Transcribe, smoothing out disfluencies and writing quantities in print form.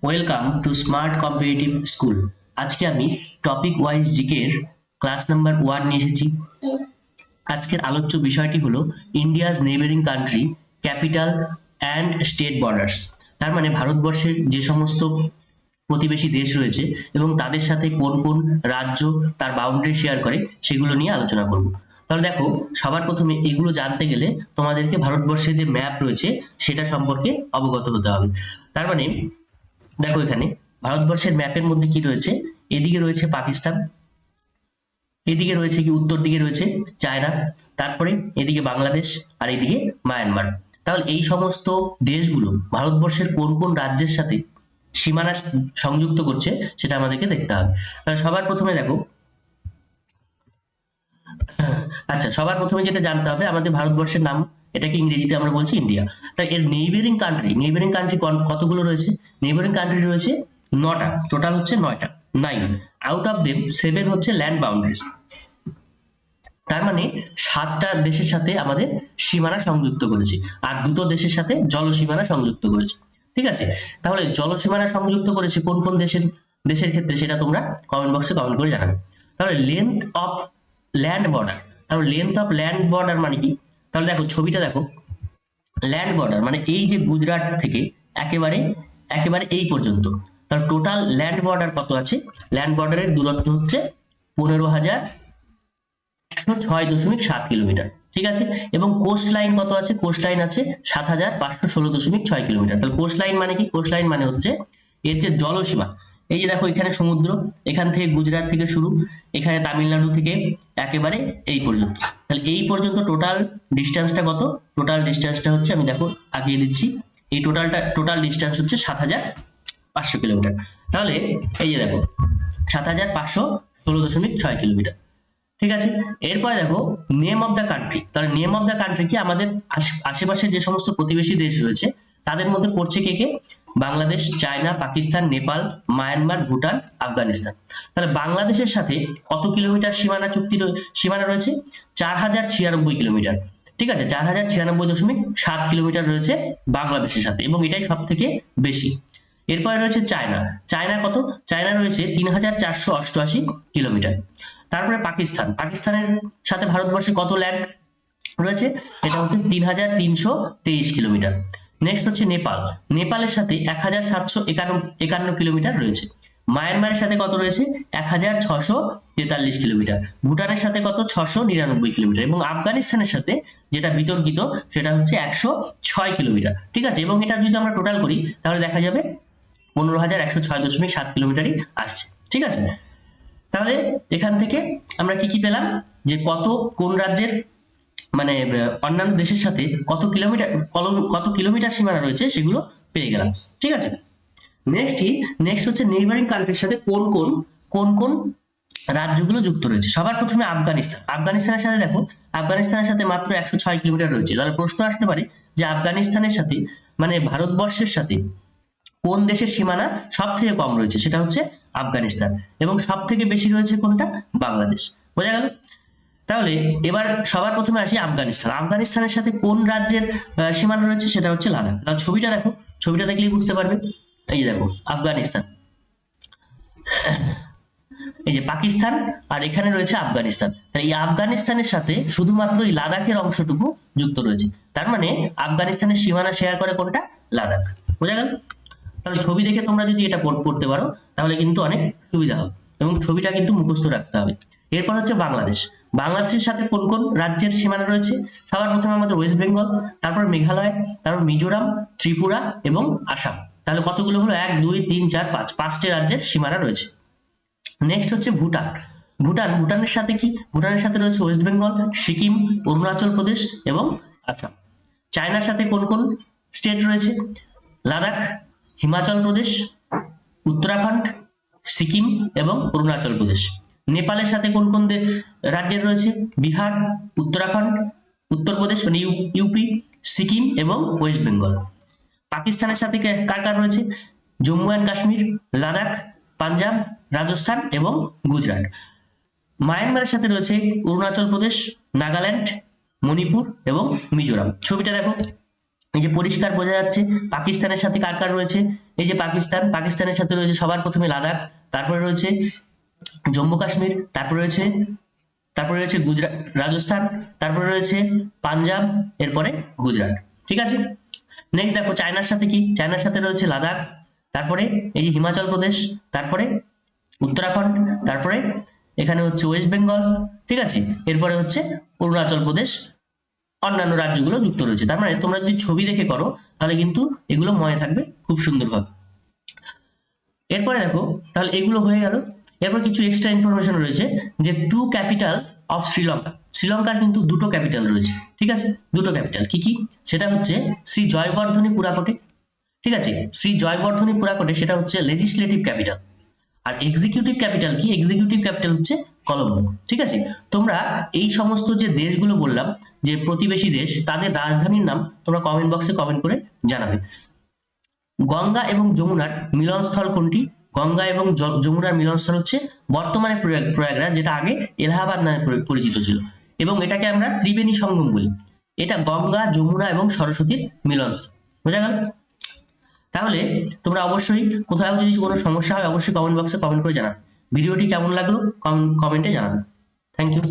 Welcome to smart competitive school. আজকে আমি topic wise GK এর ক্লাস নাম্বার 1 নিয়ে এসেছি। আজকের আলোচ্য বিষয়টি হলো India's neighbouring country, capital and state borders. তার মানে ভারতবর্ষের যে সমস্ত প্রতিবেশী দেশ রয়েছে এবং তাদের সাথে কোন কোন রাজ্য তার বাউন্ডারি শেয়ার করে সেগুলো নিয়ে আলোচনা করব। তাহলে দেখো, সবার প্রথমে এগুলো জানতে গেলে তোমাদেরকে ভারতবর্ষের যে ম্যাপ রয়েছে সেটা সম্পর্কে অবগত হতে হবে। তার মানে দেখো, এখানে ভারতবর্ষের ম্যাপের মধ্যে কি রয়েছে, এদিকে রয়েছে পাকিস্তান, এদিকে রয়েছে কি উত্তর দিকে রয়েছে চায়না, তারপরে এদিকে বাংলাদেশ আর এদিকে মায়ানমার। তাহলে এই সমস্ত দেশগুলো ভারতবর্ষের কোন কোন রাজ্যের সাথে সীমানা সংযুক্ত করছে সেটা আমাদেরকে দেখতে হবে। তাহলে সবার প্রথমে দেখো, আচ্ছা সবার প্রথমে যেটা জানতে হবে, আমাদের ভারতবর্ষের নাম, এটাকে ইংরেজিতে আমরা বলছি ইন্ডিয়া। তাই এর নেইবারিং কান্ট্রি কতগুলো রয়েছে? নেইবারিং কান্ট্রি রয়েছে 9টা, টোটাল হচ্ছে 9টা, 9। আউট অফ দেম 7 হচ্ছে ল্যান্ড বাউন্ডারিজ। তার মানে 7টা দেশের সাথে আমাদের সীমানা সংযুক্ত করেছে, আর দুটো দেশের সাথে জলসীমানা সংযুক্ত করেছে। ঠিক আছে, তাহলে জলসীমানা সংযুক্ত করেছে কোন কোন দেশের ক্ষেত্রে সেটা তোমরা কমেন্ট বক্সে কমেন্ট করে জানাবে। তাহলে লেন্থ অফ ল্যান্ড বর্ডার, তাহলে লেন্থ অফ ল্যান্ড বর্ডার মানে কি? তাহলে দেখো ছবিটা দেখো, ল্যান্ড বর্ডার মানে এই যে গুজরাট থেকে একেবারে একেবারে এই পর্যন্ত, তাহলে টোটাল ল্যান্ড বর্ডার কত আছে? ল্যান্ড বর্ডারের দূরত্ব হচ্ছে 15,106.7 কিলোমিটার। ঠিক আছে, এবং কোস্ট লাইন কত আছে? কোস্ট লাইন আছে 7,516.6 কিলোমিটার। তাহলে কোস্ট লাইন মানে কি? কোস্ট লাইন মানে হচ্ছে এর যে জলসীমা। এই যে দেখো, এখানে সমুদ্র, এখান থেকে গুজরাট থেকে শুরু, এখানে তামিলনাড়ু থেকে একেবারে এই পর্যন্ত। তাহলে এই পর্যন্ত টোটাল ডিস্টেন্সটা কত? টোটাল ডিস্টেন্সটা হচ্ছে, আমি দেখো আগিয়ে দিচ্ছি, এই টোটাল ডিস্টেন্স হচ্ছে 7,500 কিলোমিটার। তাহলে এই যে দেখো 7,516.6 কিলোমিটার। ঠিক আছে, এরপরে দেখো নেম অফ দ্য কান্ট্রি। তাহলে নেম অফ দ্য কান্ট্রি কি? আমাদের আশেপাশে যে সমস্ত প্রতিবেশী দেশ রয়েছে তাদের মধ্যে পড়ছে কে কে? Bangladesh, China, Pakistan, Nepal, Myanmar, Bhutan, Afghanistan. তাহলে বাংলাদেশের সাথে কত কিলোমিটার সীমানা রয়েছে? 4,096 কিলোমিটার। ঠিক আছে, 4,096.7 কিলোমিটার রয়েছে বাংলাদেশের সাথে, এবং এটাই সব থেকে বেশি। এরপরে রয়েছে চায়না। চায়না কত? চায়না রয়েছে 3,488 কিলোমিটার। তারপরে পাকিস্তানের সাথে ভারতবর্ষে কত ল্যান্ড রয়েছে? এটা হচ্ছে 3,323 কিলোমিটার। নেক্সট হচ্ছে নেপালের সাথে 1,751 কিলোমিটার রয়েছে। মায়ানমারের সাথে কত রয়েছে? 1,643 কিলোমিটার। ভুটানের সাথে কত? 699 কিলোমিটার। এবং আফগানিস্তানের সাথে যেটা বিতর্কিত সেটা হচ্ছে 106 কিলোমিটার। ঠিক আছে, এবং এটা যদি আমরা টোটাল করি তাহলে দেখা যাবে 15,106.7 কিলোমিটারই আসছে। ঠিক আছে, তাহলে এখান থেকে আমরা কি কি পেলাম? যে কোন রাজ্যের মানে অন্যান্য দেশের সাথে কত কিলোমিটার সীমানা রয়েছে সেগুলো পেয়ে গেলাম। ঠিক আছে, নেক্সট হচ্ছে নেইবারিং কান্ট্রির সাথে কোন কোন রাজ্যগুলো যুক্ত রয়েছে। সবার প্রথমে আফগানিস্তানের সাথে দেখো, আফগানিস্তানের সাথে মাত্র 106 কিলোমিটার রয়েছে। তাহলে প্রশ্ন আসতে পারে যে আফগানিস্তানের সাথে মানে ভারতবর্ষের সাথে কোন দেশের সীমানা সব থেকে কম রয়েছে? সেটা হচ্ছে আফগানিস্তান, এবং সব থেকে বেশি রয়েছে কোনটা? বাংলাদেশ। বোঝা গেল? তাহলে এবার সবার প্রথমে আসি আফগানিস্তানের সাথে কোন রাজ্যের সীমানা রয়েছে? সেটা হচ্ছে লাদাখ। তাহলে ছবিটা দেখো, ছবিটা দেখলেই বুঝতে পারবে। এই যে দেখো আফগানিস্তান, এই যে পাকিস্তান, আর এখানে রয়েছে আফগানিস্তান। তাই এই আফগানিস্তানের সাথে শুধুমাত্র এই লাদাখের অংশটুকু যুক্ত রয়েছে। তার মানে আফগানিস্তানের সীমানা শেয়ার করে কোনটা? লাদাখ। বোঝা গেল? তাহলে ছবি দেখে তোমরা যদি এটা পড়তে পারো তাহলে কিন্তু অনেক সুবিধা হবে, এবং ছবিটা কিন্তু মুখস্থ রাখতে হবে। এরপর হচ্ছে বাংলাদেশের সাথে কোন কোন রাজ্যের সীমানা রয়েছে? সবার প্রথমে আমাদের ওয়েস্ট বেঙ্গল, তারপর মেঘালয়, তারপর মিজোরাম, ত্রিপুরা এবং আসাম। তাহলে কতগুলো হলো? 1 2 3 4 5, 5টি রাজ্যের সীমানা রয়েছে। নেক্সট হচ্ছে ভুটানের সাথে কি? ভুটানের সাথে রয়েছে ওয়েস্ট বেঙ্গল, সিকিম, অরুণাচল প্রদেশ এবং আসাম। চায়নার সাথে কোন কোন স্টেট রয়েছে? লাদাখ, হিমাচল প্রদেশ, উত্তরাখণ্ড, সিকিম এবং অরুণাচল প্রদেশ। নেপালের সাথে কোন কোন রাজ্যের রয়েছে? বিহার, উত্তরাখণ্ড, উত্তরপ্রদেশ মানে ইউপি, সিকিম এবং ওয়েস্ট বেঙ্গল। পাকিস্তানের সাথে কার কার রয়েছে? জম্মু অ্যান্ড কাশ্মীর, লাদাখ, পাঞ্জাব, রাজস্থান এবং গুজরাট। মায়ানমারের সাথে রয়েছে অরুণাচল প্রদেশ, নাগাল্যান্ড, মণিপুর এবং মিজোরাম। ছবিটা দেখো, এই যে পরিষ্কার বোঝা যাচ্ছে পাকিস্তানের সাথে কার কার রয়েছে, এই যে পাকিস্তানের সাথে রয়েছে সবার প্রথমে লাদাখ, তারপরে রয়েছে জম্মু কাশ্মীর, তারপরে রয়েছে গুজরাট, রাজস্থান, তারপরে রয়েছে পাঞ্জাব, এরপরে গুজরাট। ঠিক আছে, নেক্সট দেখো চায়নার সাথে কি, চায়নার সাথে রয়েছে লাদাখ, তারপরে এই যে হিমাচল প্রদেশ, তারপরে উত্তরাখণ্ড, তারপরে এখানে হচ্ছে ওয়েস্ট বেঙ্গল। ঠিক আছে, এরপরে হচ্ছে অরুণাচল প্রদেশ, অন্যান্য রাজ্যগুলো যুক্ত রয়েছে। তার মানে তোমরা যদি ছবি দেখে করো তাহলে কিন্তু এগুলো মনে থাকবে খুব সুন্দরভাবে। এরপরে দেখো তাহলে এগুলো হয়ে গেল। এরপর কিছু এক্সট্রা ইনফরমেশন রয়েছে যে টু ক্যাপিটাল অফ শ্রীলঙ্কা, শ্রীলঙ্কার কিন্তু দুটো ক্যাপিটাল রয়েছে। ঠিক আছে, দুটো ক্যাপিটাল কি কি, সেটা হচ্ছে শ্রী জয়বর্ধনী পুরাকোটে। ঠিক আছে, শ্রী জয়বর্ধনী পুরাকোটে সেটা হচ্ছে লেজিসলেটিভ ক্যাপিটাল, আর এক্সিকিউটিভ ক্যাপিটাল কি, এক্সিকিউটিভ ক্যাপিটাল হচ্ছে কলম্বো। ঠিক আছে, তোমরা এই সমস্ত যে দেশগুলো বললাম যে প্রতিবেশী দেশ, তাদের রাজধানীর নাম তোমরা কমেন্ট বক্সে কমেন্ট করে জানাবে। গঙ্গা এবং যমুনার মিলনস্থল কোনটি, গঙ্গা এবং যমুনার মিলনস্থল হচ্ছে বর্তমানে প্রয়াগরাজ, যেটা আগে এলাহাবাদ নামে পরিচিত ছিল, এবং এটাকে আমরা ত্রিবেণী সঙ্গম বলি। এটা গঙ্গা, যমুনা এবং সরস্বতীর মিলনস্থল। বোঝা গেল? তাহলে তোমরা অবশ্যই কোথাও যদি কোনো সমস্যা হয় অবশ্যই কমেন্ট বক্সে কমেন্ট করে জানাবে। ভিডিওটি কেমন লাগলো কমেন্টে জানাবে। Thank you.